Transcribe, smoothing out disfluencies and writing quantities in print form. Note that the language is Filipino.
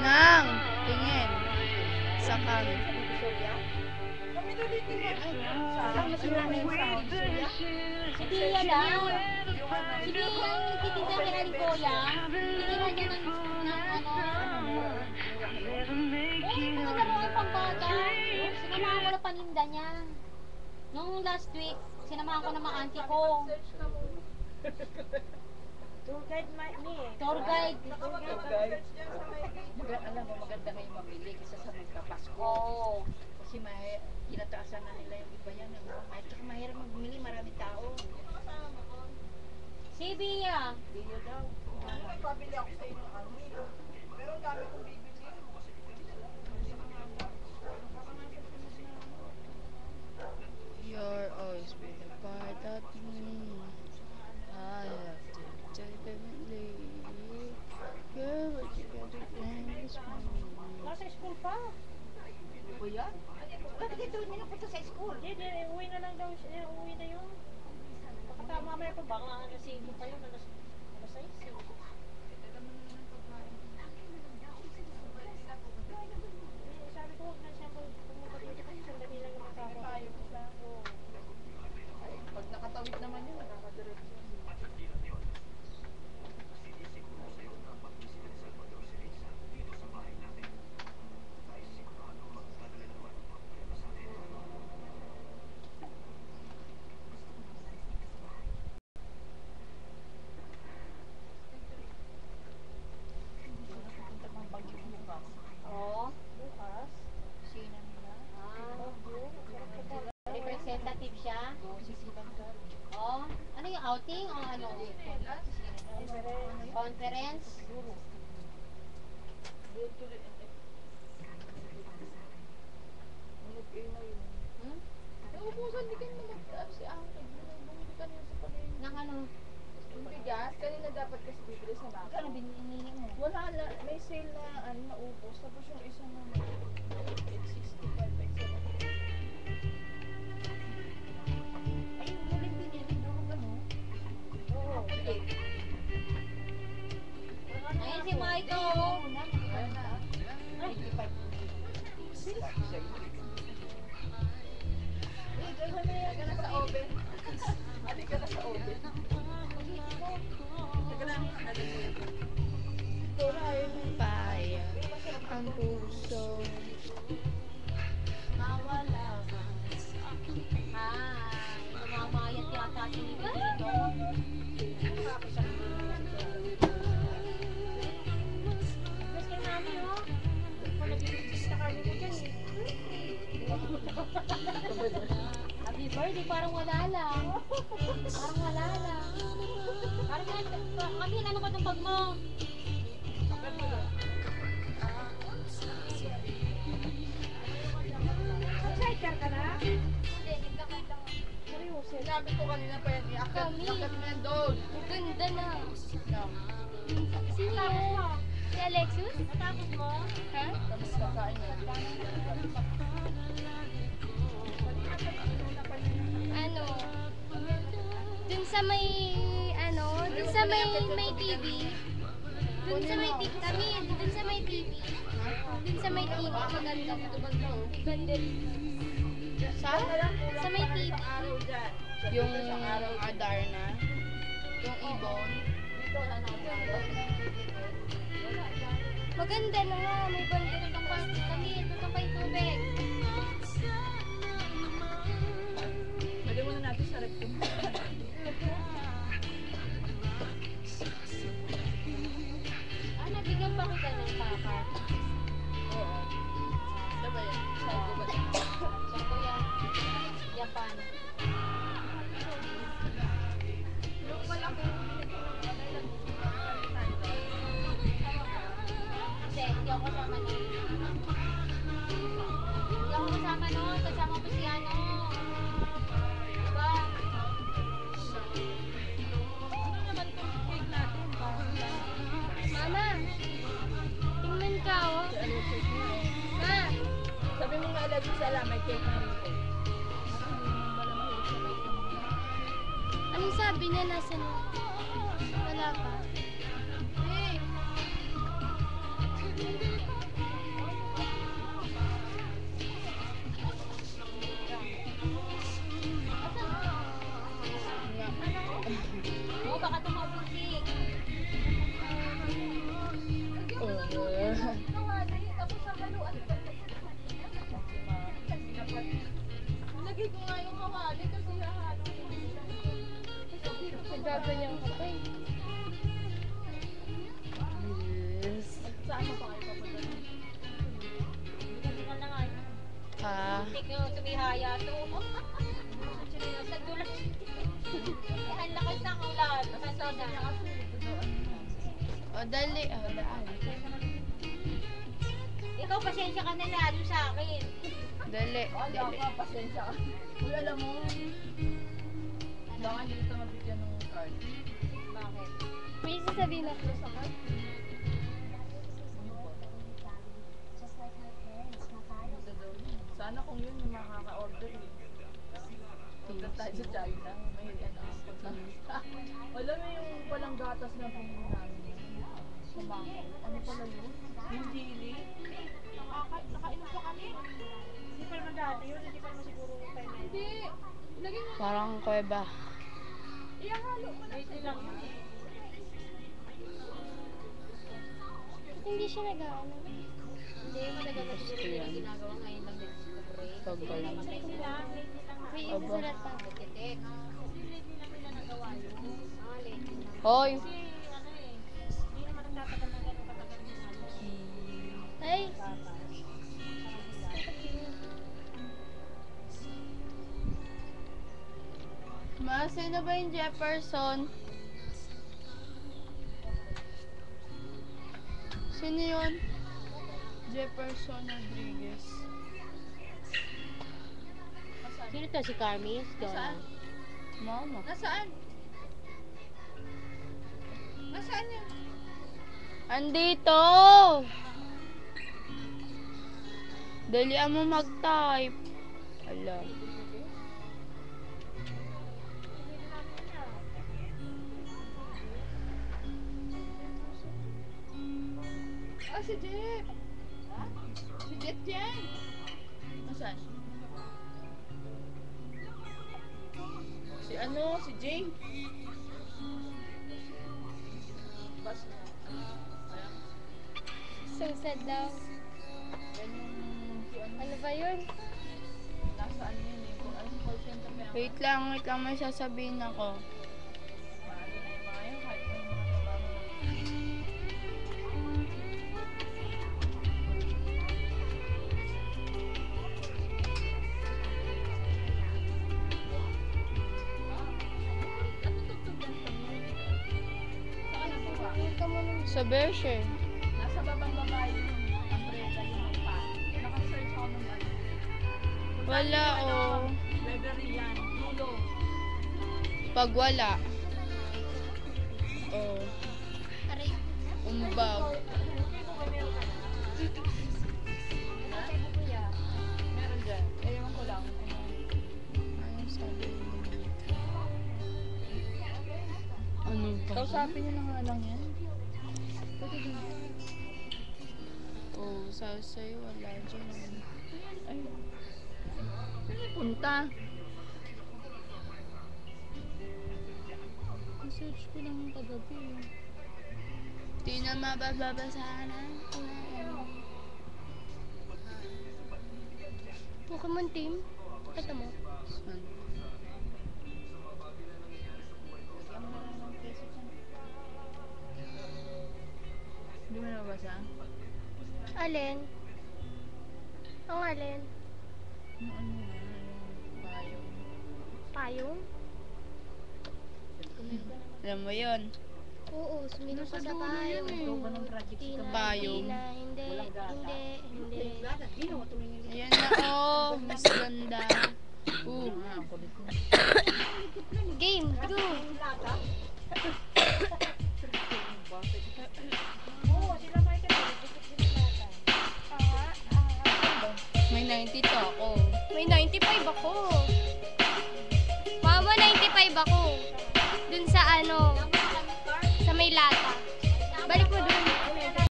Nang, tingin. Sakang. Si Tia daw. Si Tia yung nagtitinda kaya ni Kuya. Tinira niya ng maganda mo ang pambata. Sinamahan ko na paninda niya. Nung last week, sinamahan ko na mga auntie ko. Tour guide me eh. Tour guide. Alam mo, maganda kayo mamili kasi sa magkapasko. Oo. Kasi may kinataasan na nila yung iba yan. At saka mahirap magmili, marami tao. Si Bia. Biyo daw. Pabili ako sa inyo ano dito. Pero ang dami kong bibili. You're always been a part of me. I have to definitely. Girl, what you gotta do is for me. Nasa school pa. O yan? Bakit ito nilapunta sa school? Hindi, uwi na lang daw siya. Uwi na yun. Pagkatama mamaya pa baka nasigo pa yun. Alas 6. Sabi ko, huwag na siya pumunta dito kasi sandali lang naman tayo. Pag nakatawid naman yun, nakakadiretso. Oo. Bukas. Sina nila. Representative siya. Sisilang ka. Oo. Ano yung outing o ano? Conference? Hmm? Naubusan, di kayo naman si Angkid. Bumili ka niya sa palengke. Nang ano? Yung bigas, kanina dapat kasi bibili sa baka. Ano binili mo? Wala na, may sale na ano, naubos. Tapos yung isa naman, 865, 870. Ay, yung huling binili, doon ka no? Oo. Ayun si Maito. Ayun na. 85. Halika na sa oven. Halika na sa oven. Halika na. Paya ang puso. Mawala ka. Hi. Namamayat yata si Nito. Mas kay mami oh. Kung nag-iisip na kami ko dyan eh. Happy birthday, parang wala lang. Parang wala lang. Parang kami, ano ba itong bag mo? Sidecar ka na? Hindi, nagkakanta ko. Seryoso. Sinabi ko kanina pa yan, iakyat Kami. mo yan doon. Ang ganda na. No. Sino yan? Si Alexis? Natapos mo? Ha? Kami kakain yan. Ano? Dun sa may, ano? Dun sa may TV. Dun sa may TV kami. Dun sa may TV. Dun sa may TV. Maganda. Ganda rin. Sa? Sa may TV. Yung Adarna. Yung Ibon. Maganda na nga. May banda rin ang plastic kami. Tutong pa yung tubig. Pwede muna natin sa rectum. Nabigyan pa kita ng papa. Oo. Diba yan? Saan ko ba? Saan ko yan? Japan. Yung malaki. Kasi hindi ako kasama nun. Hindi ako kasama nun. Kasama ko si ano. Diba? Ano naman itong cake natin? Mama! Tingnan ka oh. Ma! Sabi mo nga lagi sala, may cake na rin. Anong sabi niya? Nasaan? Wala pa. Hey! Nagaganyan ka pa eh. Yes. Saan mo pa kayo papunta? Hindi ka na nga. Ha? Hindi ko tumihaya to. Sa dulas. Ang lakas ng ulan. Masasada. O, dali. O, daan. Ikaw, pasensya ka na lalo sa akin. Dali. Wala Dali. ka, pasensya ka. Uy, alam mo, baka hindi kita mabigyan ng card. Bakit? May sasabihin ako. Sa card? Sana kung yun yung makaka-order eh. Punta tayo sa China. May ano, punta. Alam mo yung palang gatas na pumili namin. Sumako. Ano pala yun? Yung dili. Nakainom pa kami. Hindi pa naman dati yun. Hindi pa naman siguro tayo na yun. Hindi. Lagyan mo. Parang kuweba. Ihalo mo na. Wait lang yun eh. Ba't hindi siya nag-ano? Hindi, matagal na siguro Gusto yan. yung ginagawa ngayon lang din sa break. Pag wala. Namatay sila. Late lang nga. May Aba. isusulat pa. Tetek. Hindi late lang nila nagawa yun. Late lang. Hoy! Kasi ano eh. Hindi naman nagtatagal ng gano'ng katagal yung ano. Ay! Bata. Ma, sino ba yung Jefferson? Sino yun? Jefferson Rodriguez. Sino to? Si Carmis? Nasaan? Mama. Nasaan? Nasaan yun? Andito! Dalian mo mag-type. Ala. Ah, si Jeff! Ha? Si Jeff yan! Nasaan? Si ano? Si Jay? Bas na. Ayan. So sad daw. Yan yung si ano. Ano ba yun? Nasaan yun eh? Kung anong call center may Wait lang, may sasabihin ako. Maano na yung mga yun, kahit may mga trabaho na. Saan nakuha? Huwag ka muna. Sa Bershe. Nasa babang babae yung umbrella yung pa. Naka-search ako ng ano. Wala, oh. Library yan. Tulo. Pag wala. Oh. Aray. Umbag. Meron dyan. Ewan ko lang. Ano sabi niya? Ano ba? Kausapin niyo na nga lang yan. Oh, sa'yo wala dyan. Ay. Saan punta? Search ko lang kagabi. Di na mabababasahan. Pokemon team? Ito mo. Saan? Hindi mo nabasa? Alin? Ang alin? Yung ano na, yung payong. Payong? Alam mo yun? Oo, sumino ka sa dulo payong. yun eh. Ito ba ng project Hindi ito? na, Payong. hindi, Walang gata. hindi. Hindi mo tumingin. Ayan na, oh. Mas ganda. Ang kulit mo. Game, go! Oo, sila Michael. Dikit din ang lata. May 92 ako. May 95 ako. Mama, 95 ako.